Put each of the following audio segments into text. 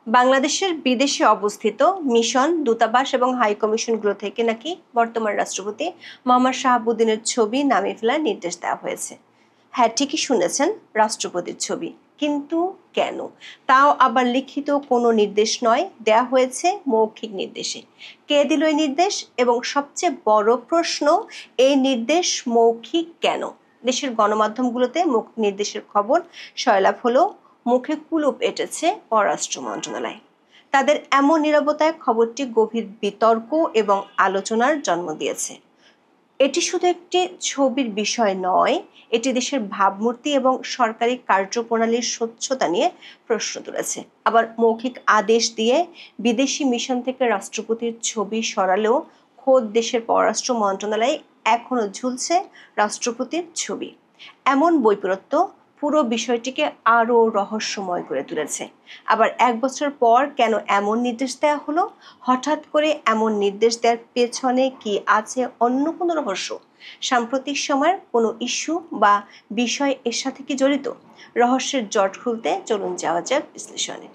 বাংলাদেশের বিদেশে অবস্থিত মিশন, দূতাবাস এবং হাই কমিশনগুলো থেকে নাকি বর্তমান রাষ্ট্রপতি মোহাম্মদ শাহাবুদ্দিনের ছবি নামিয়ে ফেলার নির্দেশ দেওয়া হয়েছে। হ্যাঁ, ঠিকই শুনেছেন, রাষ্ট্রপতির ছবি। কিন্তু কেন? তাও আবার লিখিত কোনো নির্দেশ নয়, দেয়া হয়েছে মৌখিক নির্দেশে। কে দিল এই নির্দেশ? এবং সবচেয়ে বড় প্রশ্ন, এই নির্দেশ মৌখিক কেন? দেশের গণমাধ্যমগুলোতে মৌখিক নির্দেশের খবর সয়লাভ হলো, মুখে কুলুপ এঁটেছে পররাষ্ট্র মন্ত্রণালয়। তাদের এমন নীরবতায় খবরটি গভীর বিতর্ক এবং আলোচনার জন্ম দিয়েছে। এটি শুধু একটি ছবির বিষয় নয়, এটি দেশের ভাবমূর্তি এবং সরকারি কার্যপ্রণালীর স্বচ্ছতা নিয়ে প্রশ্ন তুলেছে। আবার মৌখিক আদেশ দিয়ে বিদেশি মিশন থেকে রাষ্ট্রপতির ছবি সরালেও খোদ দেশের পররাষ্ট্র মন্ত্রণালয়ে এখনো ঝুলছে রাষ্ট্রপতির ছবি। এমন বৈপরীত্য পুরো বিষয়টিকে আরও রহস্যময় করে তুলেছে। আবার 1 বছর পর কেন এমন নির্দেশ দেওয়া হলো? হঠাৎ করে এমন নির্দেশ দেওয়ার পেছনে কি আছে অন্য কোনো রহস্য? সাম্প্রতিক সময়ের কোনো ইস্যু বা বিষয় এর সাথে কি জড়িত? রহস্যের জট খুলতে চলুন যাওয়া যাক বিশ্লেষণে।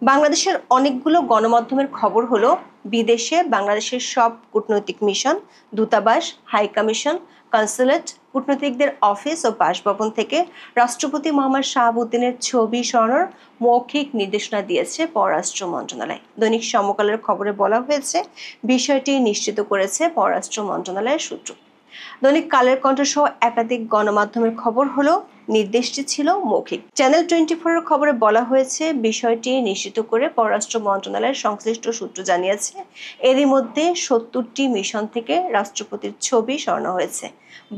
বাংলাদেশের অনেকগুলো গণমাধ্যমের খবর হলো, বিদেশে বাংলাদেশের সব কূটনৈতিক মিশন, দূতাবাস, হাই কমিশন, কনসুলেট, কূটনীতিকদের অফিস ও বাসভবন থেকে রাষ্ট্রপতি মোহাম্মদ শাহাবুদ্দিনের ছবি সরানোর মৌখিক নির্দেশনা দিয়েছে পররাষ্ট্র মন্ত্রণালয়। দৈনিক সমকালের খবরে বলা হয়েছে, বিষয়টি নিশ্চিত করেছে পররাষ্ট্র মন্ত্রণালয়ের সূত্র। দৈনিক কালের কণ্ঠ সহ একাধিক গণমাধ্যমের খবর হলো, নির্দেশটি ছিল মৌখিক। চ্যানেল 24 এর খবরে বলা হয়েছে, বিষয়টি নিশ্চিত করে পররাষ্ট্র মন্ত্রণালয়ের সংশ্লিষ্ট সূত্র জানিয়েছে, এরই মধ্যে 70টি মিশন থেকে রাষ্ট্রপতির ছবি সরানো হয়েছে।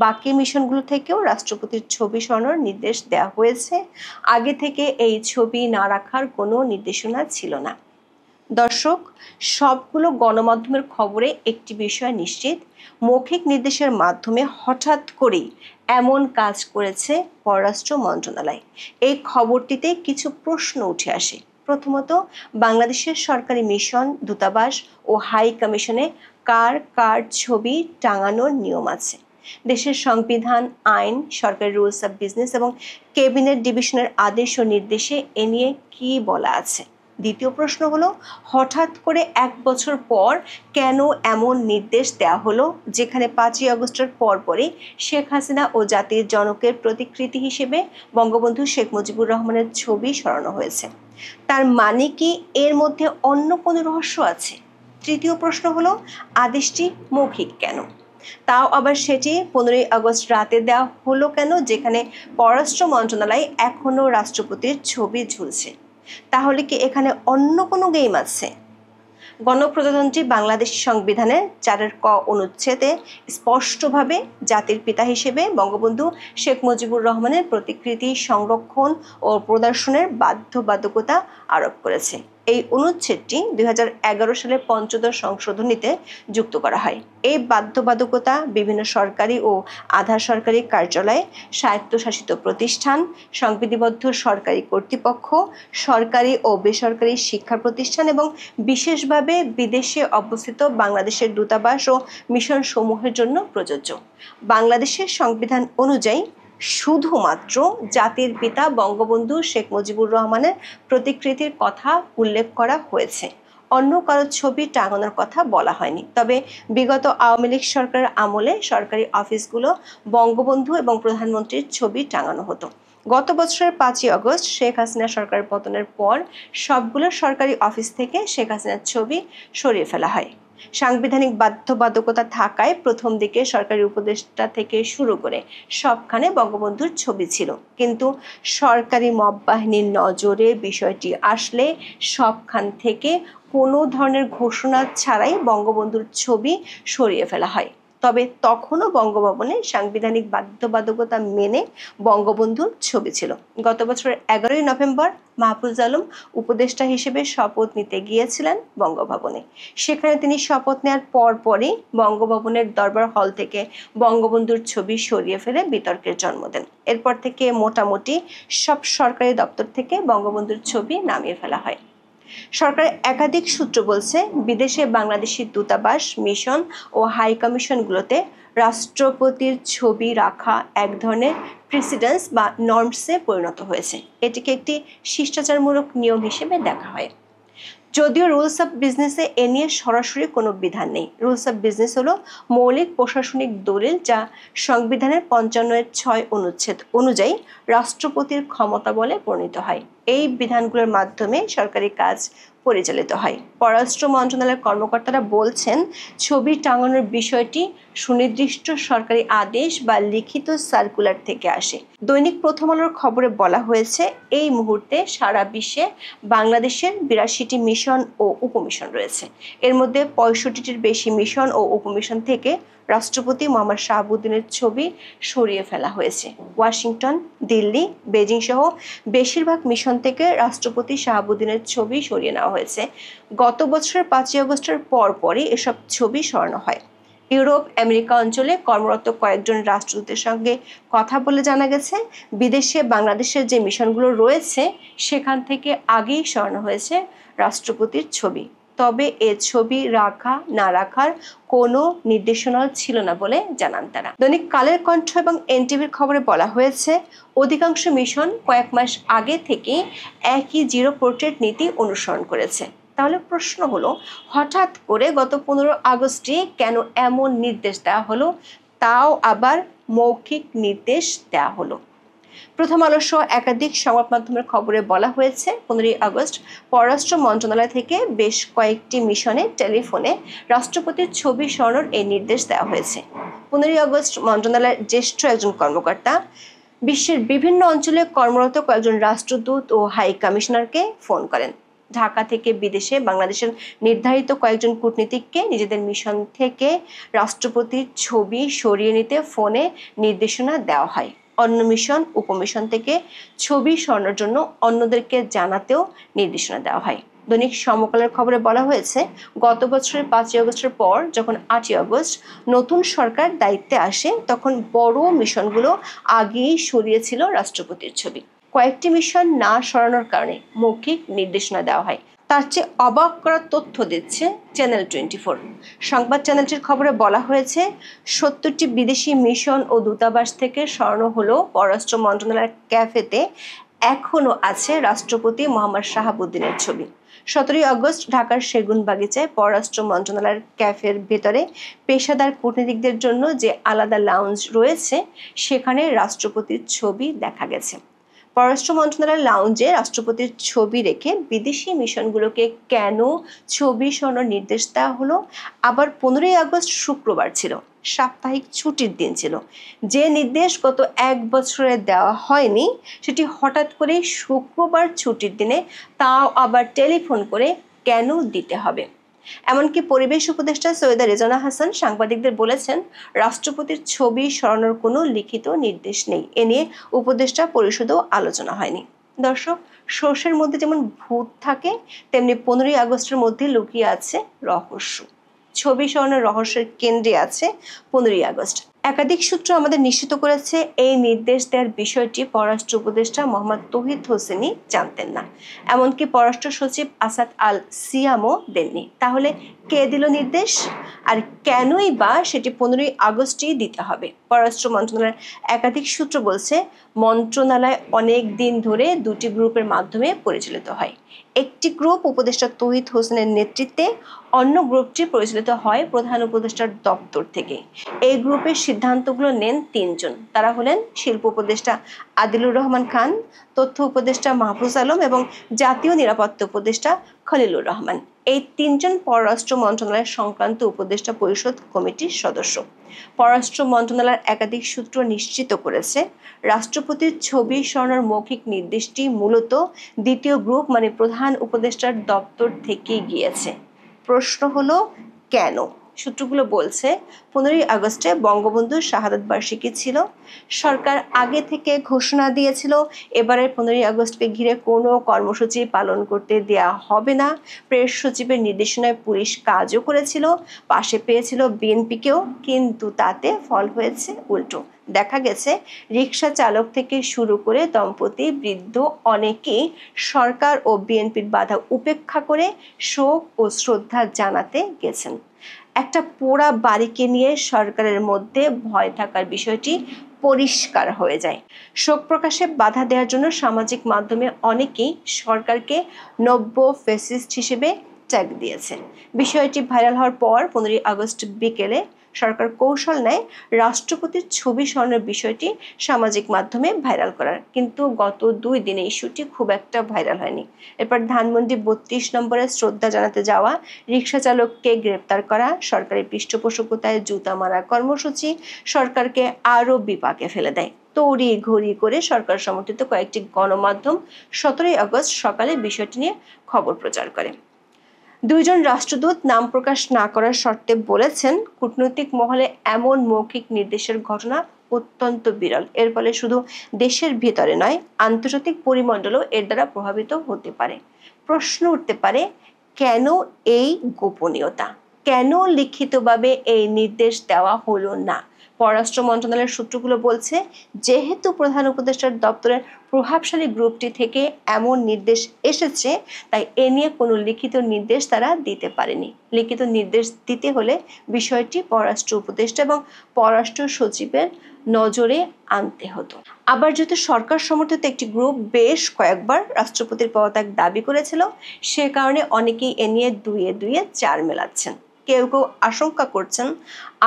বাকি মিশনগুলো থেকেও রাষ্ট্রপতির ছবি সরানোর নির্দেশ দেওয়া হয়েছে। আগে থেকে এই ছবি না রাখার কোনো নির্দেশনা ছিল না। দর্শক, সবগুলো গণমাধ্যমের খবরে একটি বিষয় নিশ্চিত, মৌখিক নির্দেশের মাধ্যমে হঠাৎ করেই এমন কাজ করেছে পররাষ্ট্র মন্ত্রণালয়। এই খবরটিতে কিছু প্রশ্ন উঠে আসে। প্রথমত, বাংলাদেশের সরকারি মিশন, দূতাবাস ও হাই কমিশনে কার কার ছবি টাঙানোর নিয়ম আছে? দেশের সংবিধান, আইন, সরকারি রুলস অব বিজনেস এবং ক্যাবিনেট ডিভিশনের আদেশ ও নির্দেশে এ নিয়ে কি বলা আছে? দ্বিতীয় প্রশ্ন হলো, হঠাৎ করে 1 বছর পর কেন এমন নির্দেশ দেওয়া হলো, যেখানে 5ই আগস্টের পরপরই শেখ হাসিনা ও জাতির জনকের প্রতিকৃতি হিসেবে বঙ্গবন্ধু শেখ মুজিবুর রহমানের ছবি সরানো হয়েছে? তার মানে কি এর মধ্যে অন্য কোনো রহস্য আছে? তৃতীয় প্রশ্ন হলো, আদেশটি মৌখিক কেন? তাও আবার সেটি 15ই আগস্ট রাতে দেওয়া হলো কেন, যেখানে পররাষ্ট্র মন্ত্রণালয় এখনো রাষ্ট্রপতির ছবি ঝুলছে? তাহলে কি এখানে অন্য কোনো গেম আছে? গণপ্রজাতন্ত্রী বাংলাদেশ সংবিধানের 4 ক অনুচ্ছেদে স্পষ্টভাবে জাতির পিতা হিসেবে বঙ্গবন্ধু শেখ মুজিবুর রহমানের প্রতিকৃতি সংরক্ষণ ও প্রদর্শনের বাধ্যবাধকতা আরোপ করেছে। এই অনুচ্ছেদটি 2011 সালের 5ম সংশোধনীতে যুক্ত করা হয়। এই বাধ্যবাধকতা বিভিন্ন সরকারি ও আধা সরকারি কার্যালয়, স্বায়ত্তশাসিত প্রতিষ্ঠান, সংবিধিবদ্ধ সরকারি কর্তৃপক্ষ, সরকারি ও বেসরকারি শিক্ষা প্রতিষ্ঠান এবং বিশেষভাবে বিদেশে অবস্থিত বাংলাদেশের দূতাবাস ও মিশন সমূহের জন্য প্রযোজ্য। বাংলাদেশের সংবিধান অনুযায়ী শুধুমাত্র জাতির পিতা বঙ্গবন্ধু শেখ মুজিবুর রহমানের প্রতিকৃতির কথা উল্লেখ করা হয়েছে, অন্য কারো ছবি টাঙানোর কথা বলা হয়নি। তবে বিগত আওয়ামী লীগ সরকারের আমলে সরকারি অফিসগুলো বঙ্গবন্ধু এবং প্রধানমন্ত্রীর ছবি টাঙানো হতো। গত বছরের 5ই আগস্ট শেখ হাসিনা সরকারের পতনের পর সবগুলো সরকারি অফিস থেকে শেখ হাসিনার ছবি সরিয়ে ফেলা হয়। সাংবিধানিক বাধ্যবাধকতা থাকায় প্রথম দিকে সরকারি উপদেষ্টা থেকে শুরু করে সবখানে বঙ্গবন্ধুর ছবি ছিল, কিন্তু সরকারি মব বাহিনীর নজরে বিষয়টি আসলে সবখান থেকে কোনো ধরনের ঘোষণা ছাড়াই বঙ্গবন্ধুর ছবি সরিয়ে ফেলা হয়। তবে তখনও বঙ্গভবনে সাংবিধানিক বাধ্যবাধকতা মেনে বঙ্গবন্ধুর ছবি ছিল। গত বছরের 11ই নভেম্বর মাহফুজ আলম উপদেষ্টা হিসেবে শপথ নিতে গিয়েছিলেন বঙ্গভবনে। সেখানে তিনি শপথ নেওয়ার পরপরই বঙ্গভবনের দরবার হল থেকে বঙ্গবন্ধুর ছবি সরিয়ে ফেলে বিতর্কের জন্ম দেন। এরপর থেকে মোটামুটি সব সরকারি দপ্তর থেকে বঙ্গবন্ধুর ছবি নামিয়ে ফেলা হয়। সরকারের একাধিক সূত্র বলছে, বিদেশে বাংলাদেশি দূতাবাস, মিশন ও হাই কমিশনগুলোতে রাষ্ট্রপতির ছবি রাখা এক ধরনের প্রেসিডেন্স বা নর্মসে পরিণত হয়েছে। এটিকে একটি শিষ্টাচারমূলক নিয়ম হিসেবে দেখা হয়। যদিও রুলস অফ বিজনেসে এ নিয়ে সরাসরি কোনো বিধান নেই। রুলস অফ বিজনেস হলো মৌলিক প্রশাসনিক দলিল, যা সংবিধানের 55(6) অনুচ্ছেদ অনুযায়ী রাষ্ট্রপতির ক্ষমতা বলে বর্ণিত হয়। এই বিধানগুলোর মাধ্যমে সরকারি কাজ পরিচালিত হয়। পররাষ্ট্র মন্ত্রণালয়ের কর্মকর্তারা বলছেন, ছবি টাঙানোর বিষয়টি সুনির্দিষ্ট সরকারি আদেশ বা লিখিত সার্কুলার থেকে আসে। দৈনিক প্রথম আলোর খবরে বলা হয়েছে, এই মুহূর্তে সারা বিশ্বে বাংলাদেশের 82টি মিশন ও উপমিশন রয়েছে। এর মধ্যে 65টির বেশি মিশন ও উপমিশন থেকে রাষ্ট্রপতি মোহাম্মদ শাহাবুদ্দিনের ছবি সরিয়ে ফেলা হয়েছে। ওয়াশিংটন, দিল্লি, বেজিং সহ বেশিরভাগ মিশন থেকে রাষ্ট্রপতি শাহাবুদ্দিনের ছবি সরিয়ে নেওয়া হয়েছে। গত বছরের 5ই আগস্টের পরপরই এসব ছবি সরানো হয়। ইউরোপ, আমেরিকা অঞ্চলে কর্মরত কয়েকজন রাষ্ট্রদূতের সঙ্গে কথা বলে জানা গেছে, বিদেশে বাংলাদেশের যে মিশনগুলো রয়েছে সেখান থেকে আগেই সরানো হয়েছে রাষ্ট্রপতির ছবি। তবে এ ছবি রাখা না রাখার কোনো নির্দেশনা ছিল না বলে জানান তারা। দৈনিক কালের কণ্ঠ এবং এনটিভির খবরে বলা হয়েছে, অধিকাংশ মিশন কয়েক মাস আগে থেকে একই জিরো পোর্ট্রেট নীতি অনুসরণ করেছে। তাহলে প্রশ্ন হলো, হঠাৎ করে গত 15 আগস্টে কেন এমন নির্দেশ দেওয়া হলো, তাও আবার মৌখিক নির্দেশ দেওয়া হলো? প্রথম আলো সহ একাধিক সংবাদ মাধ্যমের খবরে বলা হয়েছে, 15 আগস্ট পররাষ্ট্র মন্ত্রণালয় থেকে বেশ কয়েকটি মিশনে টেলিফোনে রাষ্ট্রপতির ছবি সরানোর এই নির্দেশ দেওয়া হয়েছে। 15 আগস্ট মন্ত্রণালয়ের জ্যেষ্ঠ একজন কর্মকর্তা বিশ্বের বিভিন্ন অঞ্চলে কর্মরত কয়েকজন রাষ্ট্রদূত ও হাই কমিশনারকে ফোন করেন। ঢাকা থেকে বিদেশে বাংলাদেশের নির্ধারিত কয়েকজন কূটনীতিককে নিজেদের মিশন থেকে রাষ্ট্রপতির ছবি সরিয়ে নিতে ফোনে নির্দেশনা দেওয়া হয়। অন্য মিশন, উপমিশন থেকে ছবি সরানোর জন্য অন্যদেরকে জানাতেও নির্দেশনা দেওয়া হয়। দৈনিক সমকালের খবরে বলা হয়েছে, গত বছরের 5ই আগস্টের পর যখন 8ই আগস্ট নতুন সরকার দায়িত্বে আসে, তখন বড় মিশনগুলো আগেই সরিয়েছিল রাষ্ট্রপতির ছবি। কয়েকটি মিশন না সরানোর কারণে মৌখিক নির্দেশনা দেওয়া হয়। তার চেয়ে অবাক করার তথ্য দিচ্ছে চ্যানেল 24। সংবাদ চ্যানেলটির খবরে বলা হয়েছে, 70টি বিদেশি মিশন ও দূতাবাস থেকে সরানো হলো পররাষ্ট্র মন্ত্রণালয়ের ক্যাফেতে এখনো আছে রাষ্ট্রপতি মোহাম্মদ শাহাবুদ্দিনের ছবি। 17 আগস্ট ঢাকার সেগুনবাগিচায় পররাষ্ট্র মন্ত্রণালয়ের ক্যাফের ভেতরে পেশাদার কূটনীতিকদের জন্য যে আলাদা লাউঞ্জ রয়েছে, সেখানে রাষ্ট্রপতির ছবি দেখা গেছে। পররাষ্ট্র মন্ত্রণালয়ের লাউঞ্জে রাষ্ট্রপতির ছবি রেখে বিদেশি মিশনগুলোকে কেন ছবি সরানোর নির্দেশ দেওয়া হলো? আবার 15 আগস্ট শুক্রবার ছিল, সাপ্তাহিক ছুটির দিন ছিল। যে নির্দেশ গত 1 বছরে দেওয়া হয়নি, সেটি হঠাৎ করে শুক্রবার ছুটির দিনে, তাও আবার টেলিফোন করে কেন দিতে হবে? এমনকি পরিবেশ উপদেষ্টা সৈয়দা রেজওয়ানা হাসান সাংবাদিকদের বলেছেন, রাষ্ট্রপতির ছবি সরানোর কোনো লিখিত নির্দেশ নেই। এ নিয়ে উপদেষ্টা পরিষদেও আলোচনা হয়নি। দর্শক, সর্ষের মধ্যে যেমন ভূত থাকে, তেমনি 15 আগস্টের মধ্যে লুকিয়ে আছে রহস্য। ছবি সরানোর রহস্যের কেন্দ্রে আছে 15 আগস্ট। একাধিক সূত্র আমাদের নিশ্চিত করেছে, এই নির্দেশ দেওয়ার বিষয়টি পররাষ্ট্র উপদেষ্টা মোহাম্মদ তৌহিদ হোসেনই জানতেন না। এমনকি পররাষ্ট্র সচিব আসাদ আল সিয়ামও দেননি। তাহলে কে দিল নির্দেশ, আর কেনই বা সেটি 15 আগস্টই দিতে হবে? পররাষ্ট্র মন্ত্রণালয়ের একাধিক সূত্র বলছে, মন্ত্রণালয় অনেক দিন ধরে দুটি গ্রুপের মাধ্যমে পরিচালিত হয়। একটি গ্রুপ উপদেষ্টা তৌহিদ হোসেনের নেতৃত্বে, অন্য গ্রুপটি পরিচালিত হয় প্রধান উপদেষ্টার দপ্তর থেকে। এই গ্রুপের সিদ্ধান্তগুলো নেন 3 জন। তারা হলেন শিল্প উপদেষ্টা আদিলুর রহমান খান, তথ্য উপদেষ্টা মাহফুজ আলম এবং জাতীয় নিরাপত্তা উপদেষ্টা খলিলুর রহমান। এই 3 জন পররাষ্ট্র মন্ত্রণালয়ের সংক্রান্ত উপদেষ্টা পরিষদ কমিটির সদস্য। পররাষ্ট্র মন্ত্রণালয়ের একাধিক সূত্র নিশ্চিত করেছে, রাষ্ট্রপতির ছবি সরানোর মৌখিক নির্দেশটি মূলত দ্বিতীয় গ্রুপ মানে প্রধান উপদেষ্টার দপ্তর থেকে গিয়েছে। প্রশ্ন হলো, কেন? সূত্রগুলো বলছে 15ই আগস্টে বঙ্গবন্ধুর শাহাদাত বার্ষিকী ছিল। সরকার আগে থেকে ঘোষণা দিয়েছিল এবারের 15ই আগস্টকে ঘিরে কোনো কর্মসূচি পালন করতে দেয়া হবে না। প্রেস সচিবের নির্দেশনায় পুলিশ কাজও করেছিল, পাশে পেয়েছিল বিএনপিকেও, কিন্তু তাতে ফল হয়েছে উল্টো। দেখা গেছে রিকশা চালক থেকে শুরু করে দম্পতি, বৃদ্ধ অনেকেই সরকার ও বিএনপির বাধা উপেক্ষা করে শোক ও শ্রদ্ধা জানাতে গেছেন। একটা পোড়া বাড়িকে নিয়ে সরকারের মধ্যে ভয় থাকার বিষয়টি পরিষ্কার হয়ে যায়। শোক প্রকাশে বাধা দেওয়ার জন্য সামাজিক মাধ্যমে অনেকেই সরকারকে নব্য ফ্যাসিস্ট হিসেবে ট্যাগ দিয়েছে। বিষয়টি ভাইরাল হওয়ার পর 15ই আগস্ট বিকেলে সরকার কৌশল নেয় রাষ্ট্রপতির ছবি সরানোর বিষয়টি সামাজিক মাধ্যমে ভাইরাল করার, কিন্তু গত 2 দিনে ইস্যুটি খুব একটা ভাইরাল হয়নি। এরপর ধানমন্ডি 32 নম্বরে শ্রদ্ধা জানাতে যাওয়া রিকশা চালককে গ্রেপ্তার করা, সরকারি পৃষ্ঠপোষকতায় জুতা মারা কর্মসূচি সরকারকে আরও বিপাকে ফেলে দেয়। তড়ি ঘড়ি করে সরকার সমর্থিত কয়েকটি গণমাধ্যম 17ই আগস্ট সকালে বিষয়টি নিয়ে খবর প্রচার করে। 2 জন রাষ্ট্রদূত নাম প্রকাশ না করার শর্তে বলেছেন, কূটনৈতিক মহলে এমন মৌখিক নির্দেশের ঘটনা অত্যন্ত বিরল। এর ফলে শুধু দেশের ভিতরে নয়, আন্তর্জাতিক পরিমণ্ডলও এর দ্বারা প্রভাবিত হতে পারে। প্রশ্ন উঠতে পারে, কেন এই গোপনীয়তা? কেন লিখিতভাবে এই নির্দেশ দেওয়া হলো না? পররাষ্ট্র মন্ত্রণালয়ের সূত্রগুলো বলছে, যেহেতু প্রধান উপদেষ্টার দপ্তরের প্রভাবশালী গ্রুপটি থেকে এমন নির্দেশ এসেছে, তাই এ নিয়ে কোনো লিখিত নির্দেশ তারা দিতে পারেনি। লিখিত নির্দেশ দিতে হলে বিষয়টি পররাষ্ট্র উপদেষ্টা এবং পররাষ্ট্র সচিবের নজরে আনতে হতো। আবার যেহেতু সরকার সমর্থিত একটি গ্রুপ বেশ কয়েকবার রাষ্ট্রপতির পদত্যাগ দাবি করেছিল, সে কারণে অনেকেই এ নিয়ে দুইয়ে দুইয়ে চার মেলাচ্ছেন। কেউ কেউ আশঙ্কা করছেন,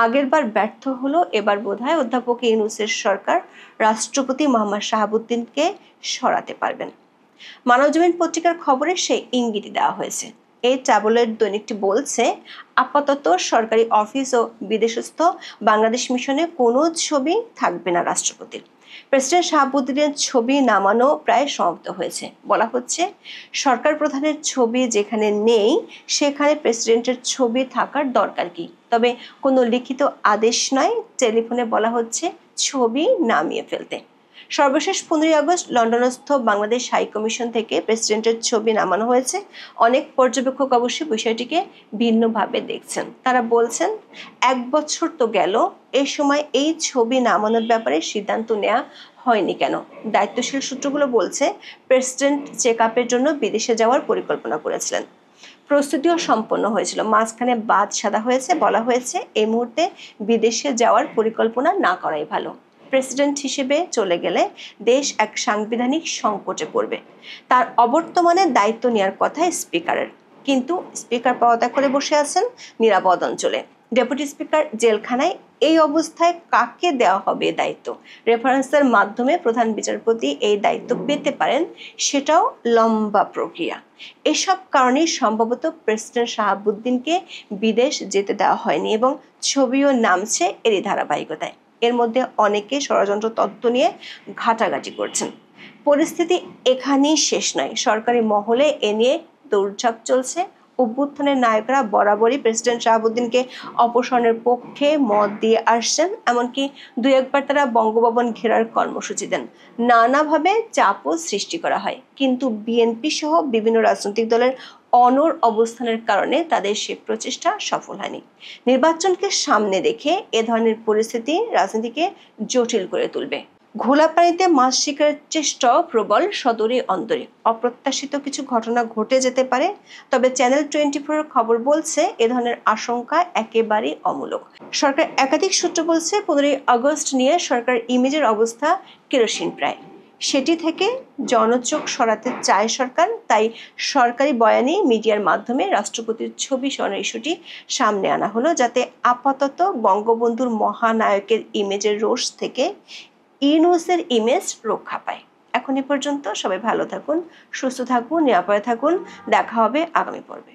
আগেরবার ব্যর্থ হলো, এবার বোধহয় অধ্যাপক ইউনূসের সরকার রাষ্ট্রপতি মোহাম্মদ শাহাবুদ্দিনকে সরাতে পারবেন। মানবজমিন পত্রিকার খবরে সেই ইঙ্গিতই দেওয়া হয়েছে। এই ট্যাবলয়েড দৈনিকটি বলছে, আপাতত সরকারি অফিস ও বিদেশস্থ বাংলাদেশ মিশনে কোনো ছবি থাকবে না রাষ্ট্রপতির। প্রেসিডেন্ট শাহাবুদ্দিনের ছবি নামানো প্রায় সমাপ্ত হয়েছে। বলা হচ্ছে, সরকার প্রধানের ছবি যেখানে নেই সেখানে প্রেসিডেন্টের ছবি থাকার দরকার কি? তবে কোনো লিখিত আদেশ নয়, টেলিফোনে বলা হচ্ছে ছবি নামিয়ে ফেলতে। সর্বশেষ 15ই আগস্ট লন্ডনস্থ বাংলাদেশ হাই কমিশন থেকে প্রেসিডেন্টের ছবি নামানো হয়েছে। অনেক পর্যবেক্ষক অবশ্যই বিষয়টিকে ভিন্নভাবে দেখছেন। তারা বলছেন, 1 বছর তো গেল, এই সময় এই ছবি নামানোর ব্যাপারে সিদ্ধান্ত নেওয়া হয়নি কেন? দায়িত্বশীল সূত্রগুলো বলছে, প্রেসিডেন্ট চেক আপের জন্য বিদেশে যাওয়ার পরিকল্পনা করেছিলেন। প্রস্তুতিও সম্পন্ন হয়েছিল, মাঝখানে বাদ সাদা হয়েছে। বলা হয়েছে এই মুহূর্তে বিদেশে যাওয়ার পরিকল্পনা না করাই ভালো। প্রেসিডেন্ট হিসেবে চলে গেলে দেশ এক সাংবিধানিক সংকটে পড়বে। তার অবর্তমানে দায়িত্ব নেওয়ার কথা স্পিকারের, কিন্তু স্পিকার পদত্যাগ করে বসে আছেন নিরাপদ অঞ্চলে। ডেপুটি স্পিকার জেলখানায়। এই অবস্থায় কাকে দেওয়া হবে দায়িত্ব? রেফারেন্সের মাধ্যমে প্রধান বিচারপতি এই দায়িত্ব পেতে পারেন, সেটাও লম্বা প্রক্রিয়া। এসব কারণেই সম্ভবত প্রেসিডেন্ট শাহাবুদ্দিনকে বিদেশ যেতে দেওয়া হয়নি এবং ছবিও নামছে এরই ধারাবাহিকতায়। এর মধ্যে অনেকে ষড়যন্ত্র তত্ত্ব নিয়ে ঘাটাঘাটি করছেন। পরিস্থিতি এখানেই শেষ নয়, সরকারি মহলে এ নিয়ে দৌড়ঝাঁপ চলছে। অভ্যুত্থানের নায়করা বরাবরই প্রেসিডেন্ট শাহাবুদ্দিনকে অপসারণের পক্ষে মত দিয়ে আসছেন। এমনকি 2-1বার তারা বঙ্গভবন ঘেরার কর্মসূচি দেন। নানাভাবে চাপও সৃষ্টি করা হয়, কিন্তু বিএনপি সহ বিভিন্ন রাজনৈতিক দলের অনড় অবস্থানের কারণে তাদের সে প্রচেষ্টা সফল হয়নি। নির্বাচনকে সামনে রেখে এ ধরনের পরিস্থিতি রাজনীতিকে জটিল করে তুলবে। ঘোলা পানিতে মাছ শিকারের চেষ্টাও প্রবল সদরে অন্তরে। অপ্রত্যাশিত কিছু ঘটনা ঘটে যেতে পারে, তবে চ্যানেল 24 খবর বলছে এ ধরনের আশঙ্কা একেবারেই অমূলক। সরকার একাধিক সূত্র বলছে, 15ই আগস্ট নিয়ে সরকার ইমেজের অবস্থা কেরোসিন প্রায়। সেটি থেকে জনচোখ সরাতে চায় সরকার, তাই সরকারি বয়ানে মিডিয়ার মাধ্যমে রাষ্ট্রপতির ছবি সরানোর ইস্যুটি সামনে আনা হলো, যাতে আপাতত বঙ্গবন্ধুর মহানায়কের ইমেজের রোষ থেকে ইউনূসের ইমেজ রক্ষা পায়। এখন এ পর্যন্ত। সবাই ভালো থাকুন, সুস্থ থাকুন, নিরাপদে থাকুন। দেখা হবে আগামী পর্বে।